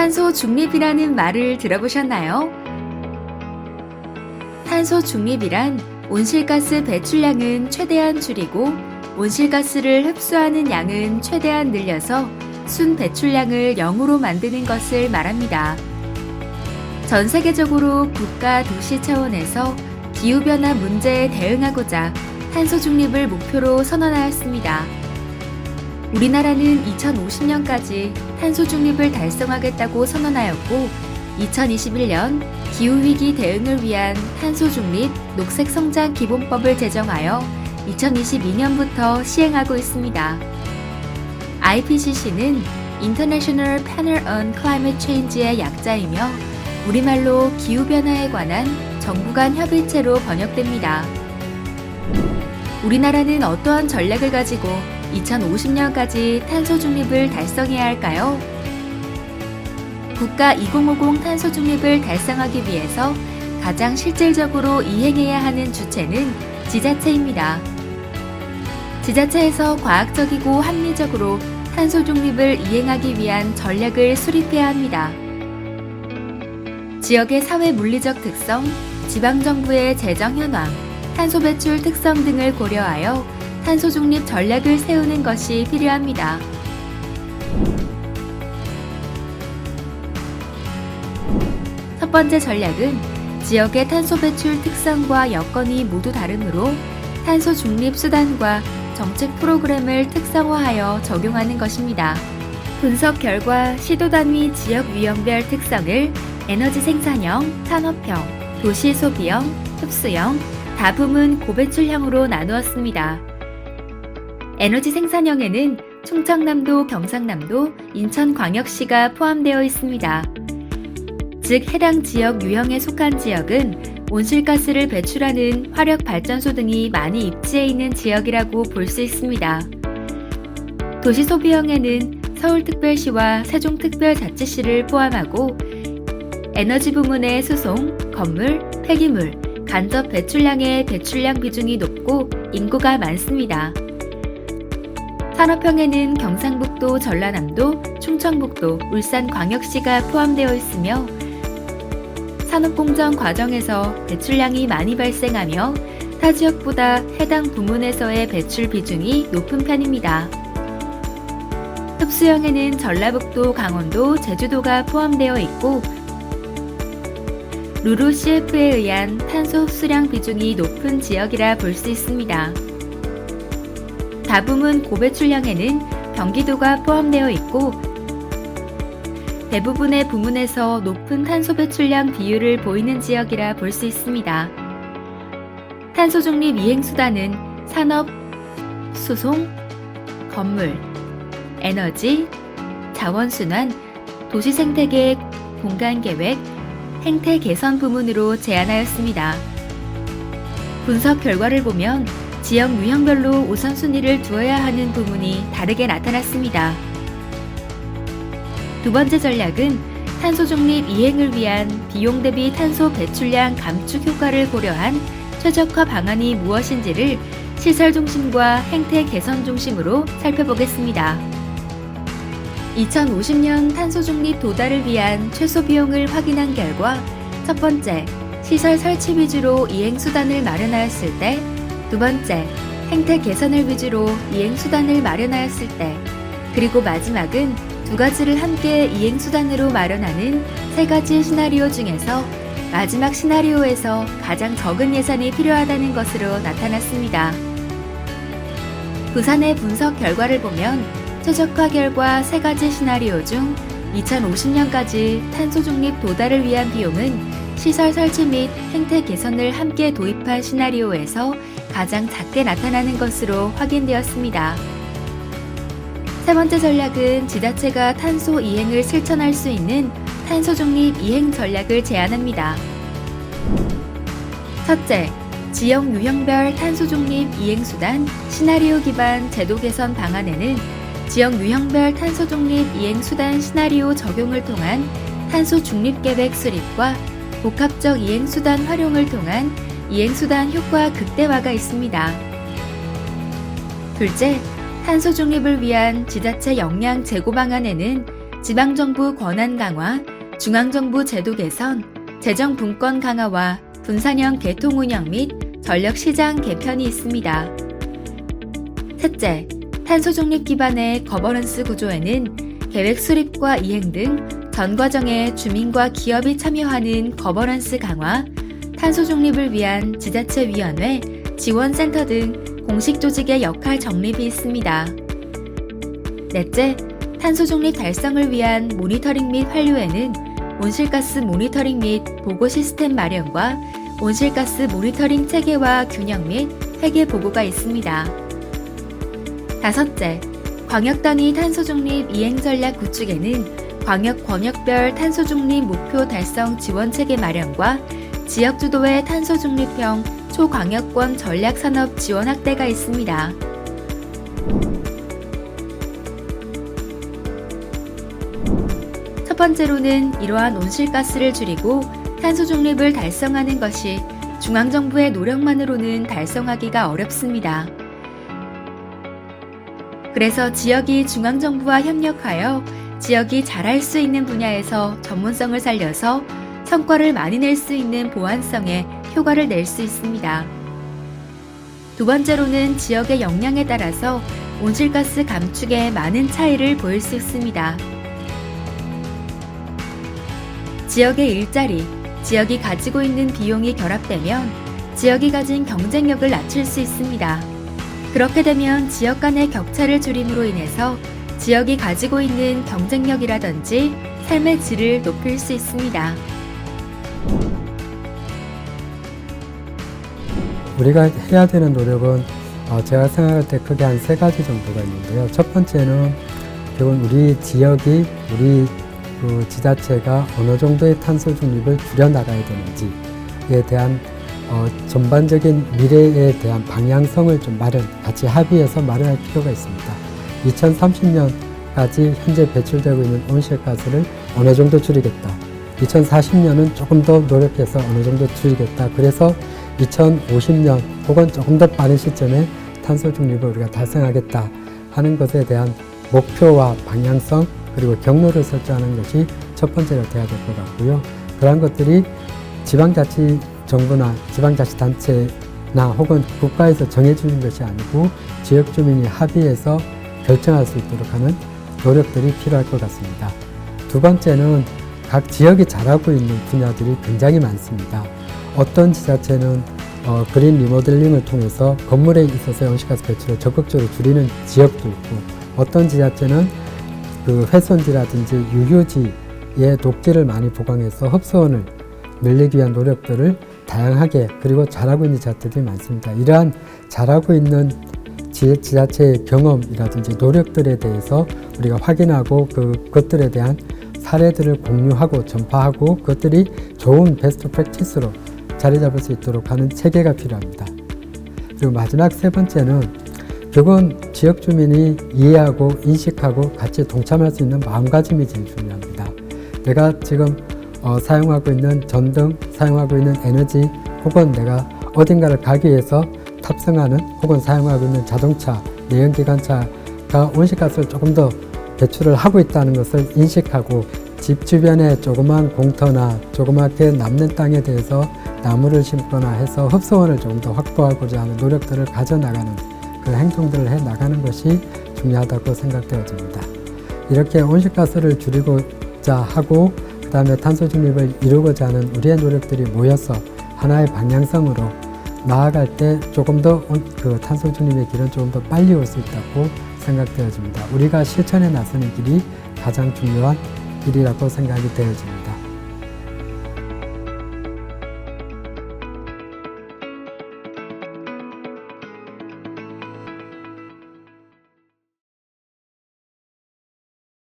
탄소 중립이라는 말을 들어보셨나요? 탄소 중립이란 온실가스 배출량은 최대한 줄이고 온실가스를 흡수하는 양은 최대한 늘려서 순 배출량을 0으로 만드는 것을 말합니다. 전 세계적으로 국가 도시 차원에서 기후변화 문제에 대응하고자 탄소 중립을 목표로 선언하였습니다. 우리나라는 2050년까지 탄소 중립을 달성하겠다고 선언하였고 2021년 기후위기 대응을 위한 탄소 중립 녹색 성장 기본법을 제정하여 2022년부터 시행하고 있습니다. IPCC는 International Panel on Climate Change의 약자이며 우리말로 기후변화에 관한 정부 간 협의체로 번역됩니다. 우리나라는 어떠한 전략을 가지고 2050년까지 탄소 중립을 달성해야 할까요? 국가 2050 탄소 중립을 달성하기 위해서 가장 실질적으로 이행해야 하는 주체는 지자체입니다. 지자체에서 과학적이고 합리적으로 탄소 중립을 이행하기 위한 전략을 수립해야 합니다. 지역의 사회 물리적 특성, 지방정부의 재정 현황, 탄소 배출 특성 등을 고려하여 탄소 중립 전략을 세우는 것이 필요합니다. 첫 번째 전략은 지역의 탄소 배출 특성과 여건이 모두 다르므로 탄소 중립 수단과 정책 프로그램을 특성화하여 적용하는 것입니다. 분석 결과 시도 단위 지역 유형별 특성을 에너지 생산형, 산업형, 도시 소비형, 흡수형, 다부문 고배출형으로 나누었습니다. 에너지 생산형에는 충청남도, 경상남도, 인천광역시가 포함되어 있습니다. 즉 해당 지역 유형에 속한 지역은 온실가스를 배출하는 화력발전소 등이 많이 입지해 있는 지역이라고 볼 수 있습니다. 도시소비형에는 서울특별시와 세종특별자치시를 포함하고 에너지 부문의 수송, 건물, 폐기물, 간접 배출량의 배출량 비중이 높고 인구가 많습니다. 산업형에는 경상북도, 전라남도, 충청북도, 울산광역시가 포함되어 있으며 산업공정 과정에서 배출량이 많이 발생하며 타 지역보다 해당 부문에서의 배출 비중이 높은 편입니다. 흡수형에는 전라북도, 강원도, 제주도가 포함되어 있고 루루CF에 의한 탄소 흡수량 비중이 높은 지역이라 볼 수 있습니다. 다부문 고배출량에는 경기도가 포함되어 있고 대부분의 부문에서 높은 탄소 배출량 비율을 보이는 지역이라 볼 수 있습니다. 탄소 중립 이행 수단은 산업, 수송, 건물, 에너지, 자원순환, 도시생태계 공간계획, 행태 개선 부문으로 제안하였습니다. 분석 결과를 보면 지역 유형별로 우선순위를 두어야 하는 부문이 다르게 나타났습니다. 두 번째 전략은 탄소 중립 이행을 위한 비용 대비 탄소 배출량 감축 효과를 고려한 최적화 방안이 무엇인지를 시설 중심과 행태 개선 중심으로 살펴보겠습니다. 2050년 탄소 중립 도달을 위한 최소 비용을 확인한 결과 첫 번째, 시설 설치 위주로 이행 수단을 마련하였을 때, 두 번째, 행태 개선을 위주로 이행 수단을 마련하였을 때, 그리고 마지막은 두 가지를 함께 이행 수단으로 마련하는 세 가지 시나리오 중에서 마지막 시나리오에서 가장 적은 예산이 필요하다는 것으로 나타났습니다. 부산의 분석 결과를 보면 최적화 결과 세 가지 시나리오 중 2050년까지 탄소 중립 도달을 위한 비용은 시설 설치 및 행태 개선을 함께 도입한 시나리오에서 가장 작게 나타나는 것으로 확인되었습니다. 세 번째 전략은 지자체가 탄소 이행을 실천할 수 있는 탄소 중립 이행 전략을 제안합니다. 첫째, 지역 유형별 탄소 중립 이행 수단 시나리오 기반 제도 개선 방안에는 지역 유형별 탄소 중립 이행 수단 시나리오 적용을 통한 탄소 중립 계획 수립과 복합적 이행 수단 활용을 통한 이행 수단 효과 극대화가 있습니다. 둘째, 탄소 중립을 위한 지자체 역량 제고 방안에는 지방정부 권한 강화, 중앙정부 제도 개선, 재정 분권 강화와 분산형 개통 운영 및 전력 시장 개편이 있습니다. 셋째, 탄소 중립 기반의 거버넌스 구조에는 계획 수립과 이행 등 전 과정에 주민과 기업이 참여하는 거버넌스 강화, 탄소 중립을 위한 지자체위원회, 지원센터 등 공식 조직의 역할 정립이 있습니다. 넷째, 탄소 중립 달성을 위한 모니터링 및 환류에는 온실가스 모니터링 및 보고 시스템 마련과 온실가스 모니터링 체계와 균형 및 회계 보고가 있습니다. 다섯째, 광역 단위 탄소 중립 이행 전략 구축에는 광역별 탄소 중립 목표 달성 지원 체계 마련과 지역 주도의 탄소 중립형 초광역권 전략 산업 지원 확대가 있습니다. 첫 번째로는 이러한 온실가스를 줄이고 탄소 중립을 달성하는 것이 중앙정부의 노력만으로는 달성하기가 어렵습니다. 그래서 지역이 중앙정부와 협력하여 지역이 잘할 수 있는 분야에서 전문성을 살려서 성과를 많이 낼 수 있는 보완성에 효과를 낼 수 있습니다. 두 번째로는 지역의 역량에 따라서 온실가스 감축에 많은 차이를 보일 수 있습니다. 지역의 일자리, 지역이 가지고 있는 비용이 결합되면 지역이 가진 경쟁력을 낮출 수 있습니다. 그렇게 되면 지역 간의 격차를 줄임으로 인해서 지역이 가지고 있는 경쟁력이라든지 삶의 질을 높일 수 있습니다. 우리가 해야 되는 노력은 제가 생각할 때 크게 한 3가지 정도가 있는데요. 첫 번째는 결국은 우리 지역이, 우리 지자체가 어느 정도의 탄소 중립을 줄여나가야 되는지에 대한 전반적인 미래에 대한 방향성을 좀 같이 합의해서 마련할 필요가 있습니다. 2030년까지 현재 배출되고 있는 온실가스를 어느 정도 줄이겠다. 2040년은 조금 더 노력해서 어느 정도 줄이겠다. 그래서 2050년 혹은 조금 더 빠른 시점에 탄소 중립을 우리가 달성하겠다 하는 것에 대한 목표와 방향성 그리고 경로를 설정하는 것이 첫 번째로 돼야 될 것 같고요. 그러한 것들이 지방자치정부나 지방자치단체나 혹은 국가에서 정해주는 것이 아니고 지역 주민이 합의해서 결정할 수 있도록 하는 노력들이 필요할 것 같습니다. 두 번째는 각 지역이 잘하고 있는 분야들이 굉장히 많습니다. 어떤 지자체는 그린 리모델링을 통해서 건물에 있어서의 온실가스 배출을 적극적으로 줄이는 지역도 있고, 어떤 지자체는 그 훼손지라든지 유휴지의 녹지를 많이 보강해서 흡수원을 늘리기 위한 노력들을 다양하게 그리고 잘하고 있는 지자체들이 많습니다. 이러한 잘하고 있는 지자체의 경험이라든지 노력들에 대해서 우리가 확인하고 그것들에 대한 사례들을 공유하고 전파하고 그것들이 좋은 베스트 프랙티스로 자리 잡을 수 있도록 하는 체계가 필요합니다. 그리고 마지막 세 번째는 결국은 지역 주민이 이해하고 인식하고 같이 동참할 수 있는 마음가짐이 제일 중요합니다. 내가 지금 사용하고 있는 전등, 사용하고 있는 에너지 혹은 내가 어딘가를 가기 위해서 탑승하는 혹은 사용하고 있는 자동차, 내연기관차가 온실가스를 조금 더 배출을 하고 있다는 것을 인식하고 집 주변에 조그만 공터나 조그맣게 남는 땅에 대해서 나무를 심거나 해서 흡수원을 조금 더 확보하고자 하는 노력들을 가져나가는 그 행동들을 해나가는 것이 중요하다고 생각되어집니다. 이렇게 온실가스를 줄이고자 하고 그 다음에 탄소 중립을 이루고자 하는 우리의 노력들이 모여서 하나의 방향성으로 나아갈 때 조금 더 그 탄소 중립의 길은 조금 더 빨리 올 수 있다고 생각되어집니다. 우리가 실천에 나서는 길이 가장 중요한 길이라고 생각이 되어집니다.